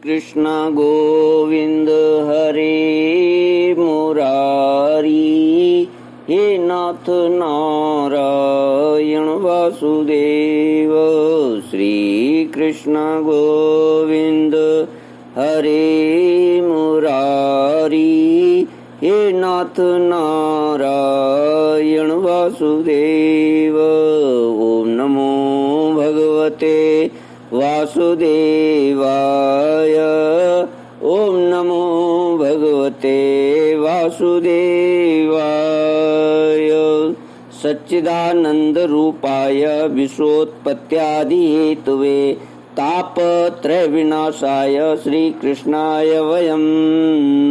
कृष्ण गोविंद हरे मुरारी, हे नाथ नारायण वासुदेव। श्री कृष्ण गोविंद हरे मुरारी, हे नाथ नारायण वासुदेव। ओम नमो भगवते वासुदेवाय, ओम नमो भगवते वासुदेवाय। सच्चिदानंद रूपाय विश्वोत्पत्त्यादि हेतवे तापत्रय विनाशाय श्री कृष्णाय वयं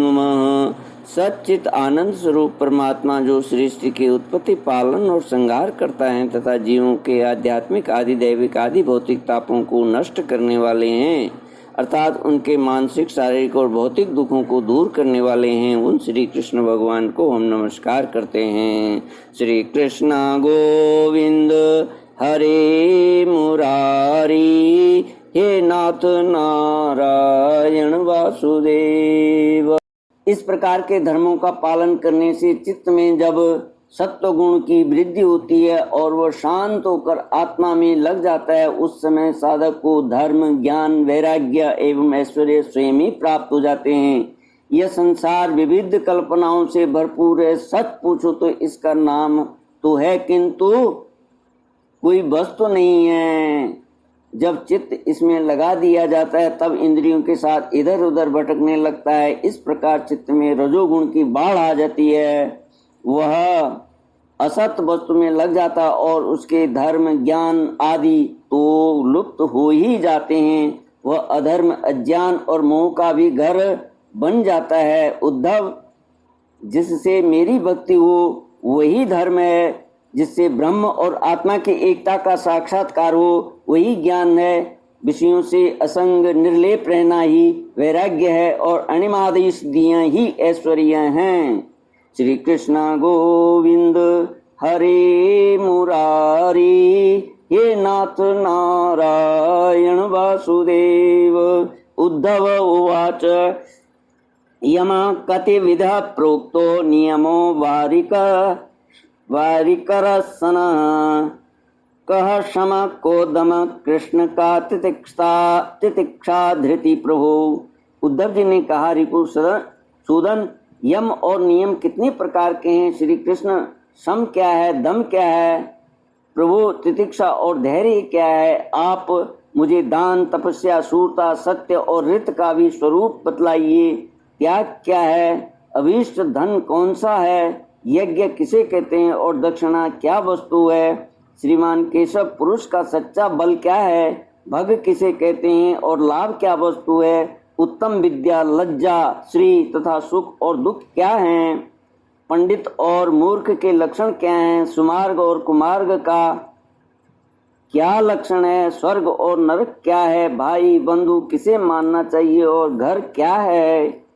नमः। सच्चित आनंद स्वरूप परमात्मा जो सृष्टि की उत्पत्ति, पालन और संहार करता है तथा जीवों के आध्यात्मिक आदि दैविक आदि भौतिक तापों को नष्ट करने वाले हैं, अर्थात उनके मानसिक शारीरिक और भौतिक दुखों को दूर करने वाले हैं, उन श्री कृष्ण भगवान को हम नमस्कार करते हैं। श्री कृष्ण गोविंद हरे मुरारी, हे नाथ नारायण वासुदेव। इस प्रकार के धर्मों का पालन करने से चित्त में जब सत्व गुण की वृद्धि होती है और वह शांत होकर आत्मा में लग जाता है, उस समय साधक को धर्म, ज्ञान, वैराग्य एवं ऐश्वर्य स्वयं ही प्राप्त हो जाते हैं। यह संसार विविध कल्पनाओं से भरपूर है। सच पूछो तो इसका नाम तो है, किंतु कोई वस्तु नहीं है। जब चित्त इसमें लगा दिया जाता है तब इंद्रियों के साथ इधर उधर भटकने लगता है। इस प्रकार चित्त में रजोगुण की बाढ़ आ जाती है। वह असत वस्तु में लग जाता है और उसके धर्म, ज्ञान आदि तो लुप्त हो ही जाते हैं। वह अधर्म, अज्ञान और मोह का भी घर बन जाता है। उद्धव, जिससे मेरी भक्ति हो वही धर्म है, जिससे ब्रह्म और आत्मा की एकता का साक्षात्कार हो वही ज्ञान है। विषयों से असंग निर्लेप रहना ही वैराग्य है और अणिमादि सिद्धियां ही ऐश्वर्य हैं। श्री कृष्ण गोविंद हरे मुरारी, हे नाथ नारायण वासुदेव। उद्धव उवाच यम कतिविधः प्रोक्तो नियमो वारिकरसन, कह क्षम को दम कृष्ण का तितिक्षा धृति प्रभु। उद्धव जी ने कहा, रिपुसूदन, यम और नियम कितने प्रकार के हैं? श्री कृष्ण, सम क्या है, दम क्या है, प्रभु तितिक्षा और धैर्य क्या है? आप मुझे दान, तपस्या, शूरता, सत्य और ऋत का भी स्वरूप बतलाइए। त्याग क्या है? अभीष्ट धन कौन सा है? यज्ञ किसे कहते हैं और दक्षिणा क्या वस्तु है? श्रीमान केशव, पुरुष का सच्चा बल क्या है? भग किसे कहते हैं और लाभ क्या वस्तु है? उत्तम विद्या, लज्जा, श्री तथा सुख और दुख क्या हैं? पंडित और मूर्ख के लक्षण क्या हैं? सुमार्ग और कुमार्ग का क्या लक्षण है? स्वर्ग और नरक क्या है? भाई बंधु किसे मानना चाहिए और घर क्या है?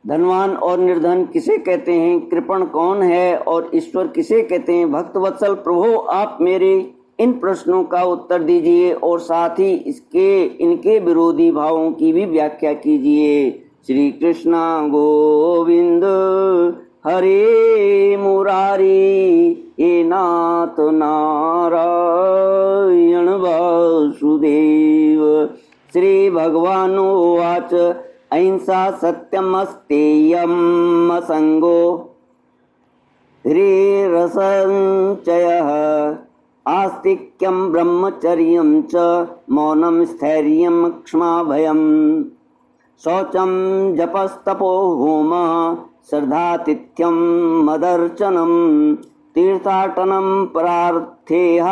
धनवान और निर्धन किसे कहते हैं? कृपण कौन है और ईश्वर किसे कहते हैं? भक्तवत्सल प्रभु, आप मेरे इन प्रश्नों का उत्तर दीजिए और साथ ही इनके विरोधी भावों की भी व्याख्या कीजिए। श्री कृष्ण गोविंद हरे मुरारी, हे नाथ नारायण वासुदेव। श्री भगवानुवाच अहिंसा सत्यमस्तेयम् असंगो ह्रीरसंचयः आस्तिक्यं ब्रह्मचर्यं च मौनं स्थैर्यं क्षमा भयम् शौचं जपस्तपो होमः श्रद्धातिथ्यं मदर्चनं तीर्थाटनं परार्थेह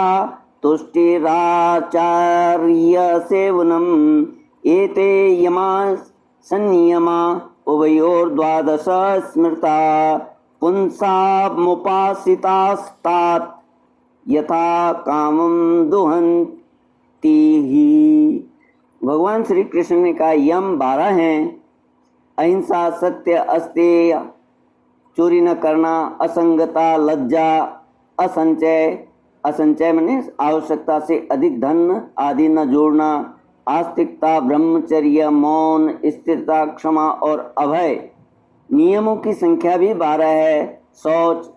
तुष्टिराचार्यसेवनम् एते यमा संयमा उभयोर्द्वादश स्मृता पुंसामुपासितास्तात् यथा कामं दुहन्ति ही। भगवान श्री कृष्ण ने कहा, यम 12 हैं। अहिंसा, सत्य, अस्तेय, चोरी न करना, असंगता, लज्जा, असंचय, असंचय माने आवश्यकता से अधिक धन आदि न जोड़ना, आस्तिकता, ब्रह्मचर्य, मौन, स्थिरता, क्षमा और अभय। नियमों की संख्या भी 12 है। शौच,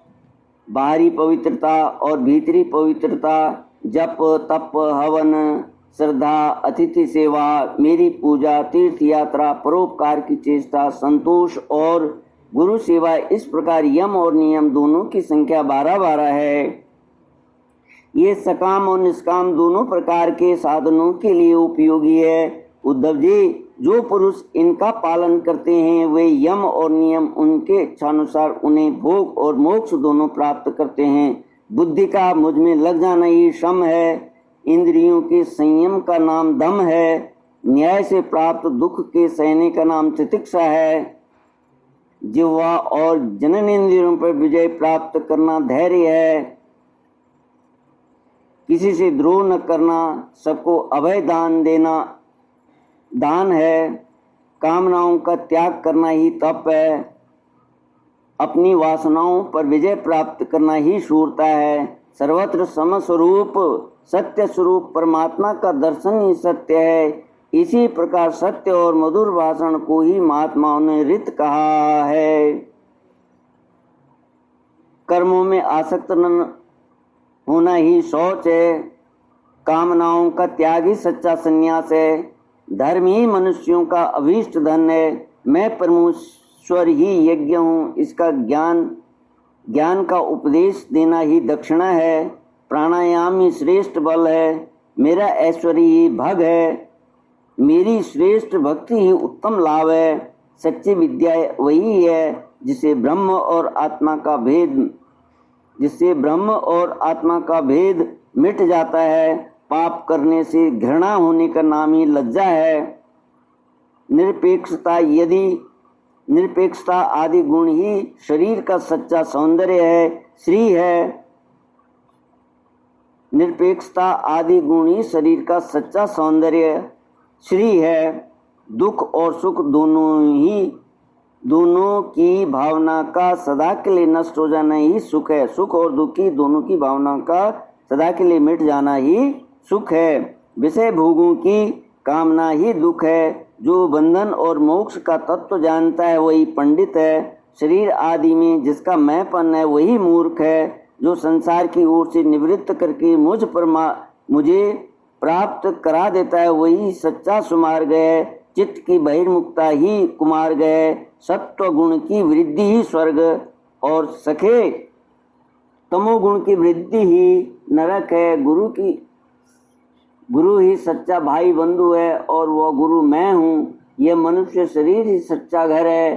बाहरी पवित्रता और भीतरी पवित्रता, जप, तप, हवन, श्रद्धा, अतिथि सेवा, मेरी पूजा, तीर्थ यात्रा, परोपकार की चेष्टा, संतोष और गुरु सेवा। इस प्रकार यम और नियम दोनों की संख्या 12 है। ये सकाम और निष्काम दोनों प्रकार के साधनों के लिए उपयोगी है। उद्धव जी, जो पुरुष इनका पालन करते हैं वे यम और नियम उनके इच्छानुसार उन्हें भोग और मोक्ष दोनों प्राप्त करते हैं। बुद्धि का मुझ में लग जाना ही शम है। इंद्रियों के संयम का नाम दम है। न्याय से प्राप्त दुख के सहने का नाम तितिक्षा है। जिह्वा और जननेंद्रियों पर विजय प्राप्त करना धैर्य है। किसी से द्रोह न करना, सबको अभय दान देना दान है। कामनाओं का त्याग करना ही तप है। अपनी वासनाओं पर विजय प्राप्त करना ही शूरता है। सर्वत्र समस्वरूप सत्य स्वरूप परमात्मा का दर्शन ही सत्य है। इसी प्रकार सत्य और मधुर भाषण को ही महात्माओं ने रित कहा है। कर्मों में आसक्त न होना ही शौच है। कामनाओं का त्याग ही सच्चा संन्यास है। धर्म ही मनुष्यों का अभीष्ट धन है। मैं परमेश्वर ही यज्ञ हूँ, इसका ज्ञान का उपदेश देना ही दक्षिणा है। प्राणायाम ही श्रेष्ठ बल है। मेरा ऐश्वर्य ही भग है। मेरी श्रेष्ठ भक्ति ही उत्तम लाभ है। सच्ची विद्या वही है जिससे ब्रह्म और आत्मा का भेद मिट जाता है। पाप करने से घृणा होने का नाम ही लज्जा है। निरपेक्षता आदि गुण ही शरीर का सच्चा सौंदर्य है। श्री है। निरपेक्षता आदि गुण ही शरीर का सच्चा सौंदर्य श्री है। दुख और सुख दोनों की भावना का सदा के लिए नष्ट हो जाना ही सुख है। सुख और दुख की दोनों की भावना का सदा के लिए मिट जाना ही सुख है। विषय भोगों की कामना ही दुख है। जो बंधन और मोक्ष का तत्व जानता है वही पंडित है। शरीर आदि में जिसका मैंपन है वही मूर्ख है। जो संसार की ओर से निवृत्त करके मुझे प्राप्त करा देता है वही सच्चा सुमार्ग है। चित्त की बहिर्मुखता ही कुमार्ग है। सत्व गुण की वृद्धि ही स्वर्ग और सखे तमोगुण की वृद्धि ही नरक है। गुरु ही सच्चा भाई बंधु है और वह गुरु मैं हूँ। यह मनुष्य शरीर ही सच्चा घर है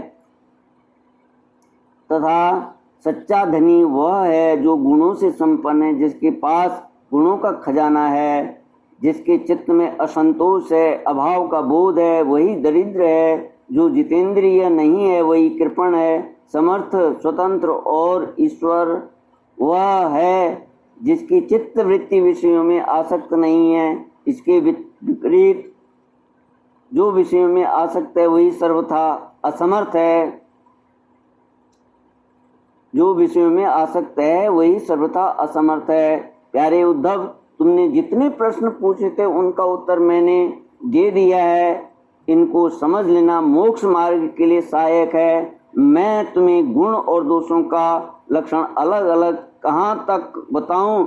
तथा सच्चा धनी वह है जो गुणों से संपन्न है, जिसके पास गुणों का खजाना है। जिसके चित्त में असंतोष है, अभाव का बोध है, वही दरिद्र है। जो जितेंद्रिय नहीं है वही कृपण है। समर्थ, स्वतंत्र और ईश्वर वह है जिसकी चित्त वृत्ति विषयों में आसक्त नहीं है। इसके विपरीत जो विषयों में आसक्त है वही सर्वथा असमर्थ है। जो विषयों में आसक्त है वही सर्वथा असमर्थ है। प्यारे उद्धव, तुमने जितने प्रश्न पूछे थे उनका उत्तर मैंने दे दिया है। इनको समझ लेना मोक्ष मार्ग के लिए सहायक है। मैं तुम्हें गुण और दोषों का लक्षण अलग अलग कहाँ तक बताऊं?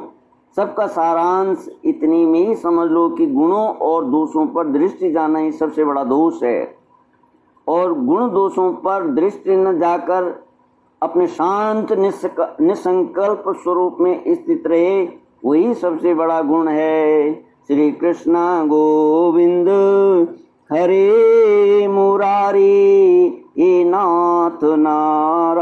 सबका सारांश इतने में ही समझ लो कि गुणों और दोषों पर दृष्टि जाना ही सबसे बड़ा दोष है। और गुण दोषों पर दृष्टि न जाकर अपने शांत निसंकल्प स्वरूप में स्थित रहे वही सबसे बड़ा गुण है। श्री कृष्ण गोविंद हरे मुरारी हे नाथ नारायण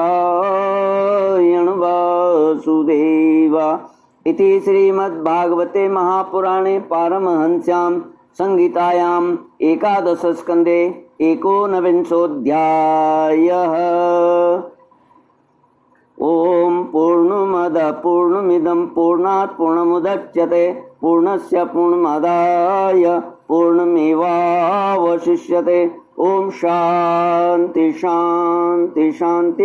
वासुदेवा। इति श्रीमद्भागवते महापुराणे पारमहंस्यां संहितायां एकादश स्कंदे 19विंशोऽध्यायः। ओम पूर्णमदः पूर्णमिदं पूर्णात् पूर्णमुदच्यते पूर्णस्य पूर्णमादाय पूर्णमेवावशिष्यते। ओम शांति शांति शांति।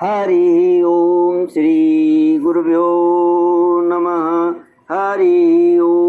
हरि ओम। श्री गुरुभ्यो नमः। हरि ओम।